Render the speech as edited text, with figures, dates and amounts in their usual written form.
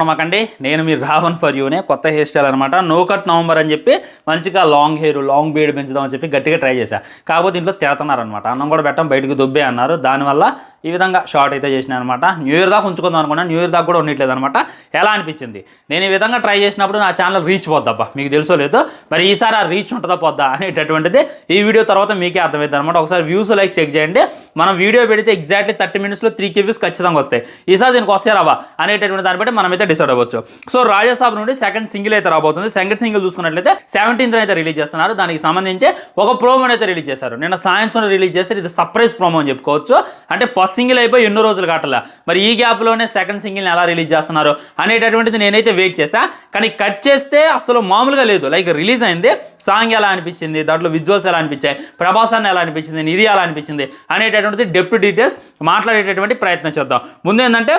నమ్మకండి నేను మీరు రావణ్ ఫర్ యూనే కొత్త హెయిర్ స్టైల్ అనమాట. నో కట్ నవంబర్ అని చెప్పి మంచిగా లాంగ్ హెయిర్ లాంగ్ బీడ్ పెంచుదామని చెప్పి గట్టిగా ట్రై చేశా. కాకపోతే ఇంట్లో తిడుతున్నారనమాట. అన్నం కూడా పెట్టడం బయటకు దుబ్బే అన్నారు. దానివల్ల ఈ విధంగా షార్ట్ అయితే చేసిన అనమాట. న్యూ ఇయర్ దాకా ఉంచుకుందాం అనుకున్నాను. న్యూ ఇయర్ దాకా కూడా ఉండట్లేదు అనమాట. ఎలా అనిపించింది నేను ఈ విధంగా ట్రై చేసినప్పుడు నా ఛానల్ రీచ్ పోద్దబ్బా, మీకు తెలుసో లేదో. మరి ఈసారి ఆ రీచ్ ఉంటుందా పోద్దా అనేటటువంటిది ఈ వీడియో తర్వాత మీకే అర్థమవుతుంది అనమాట. ఒకసారి వ్యూస్ లైక్ చెక్ చేయండి. మనం వీడియో పెడితే ఎగ్జాక్ట్లీ 30 minutesలో 3K వ్యూస్ ఖచ్చితంగా వస్తాయి. ఈసారి దీనికి వస్తే రావా అనేటటువంటి దాన్ని బట్టి మనమైతే డిసైడ్ అవ్వచ్చు. సో రాజాసాబ్ నుండి సెకండ్ సింగిల్ అయితే రాబోతుంది. సెకండ్ సింగిల్ చూసుకున్నట్లయితే 17th అయితే రిలీజ్ చేస్తున్నారు. దానికి సంబంధించి ఒక ప్రోమోని అయితే రిలీజ్ చేశారు. నిన్న సాయంత్రం రిలీజ్ చేస్తారు. ఇది సర్ప్రైజ్ ప్రోమో అని చెప్పుకోవచ్చు. అంటే ఫస్ట్ సింగిల్ అయిపోయి ఎన్నో రోజులు కావట్లే. మరి ఈ గ్యాప్లోనే సెకండ్ సింగిల్ని ఎలా రిలీజ్ చేస్తున్నారు అనేటటువంటిది నేనైతే వెయిట్ చేశా. కానీ కట్ చేస్తే అసలు మామూలుగా లేదు. లైక్ రిలీజ్ అయింది, సాంగ్ ఎలా అనిపించింది, దాంట్లో విజువల్స్ ఎలా అనిపించాయి, ప్రభాస్ అన్న ఎలా అనిపించింది, నిధి ఎలా అనిపించింది అనేటటువంటిది డెప్త్ డీటెయిల్స్ మాట్లాడేటటువంటి ప్రయత్నం చేద్దాం. ముందు ఏంటంటే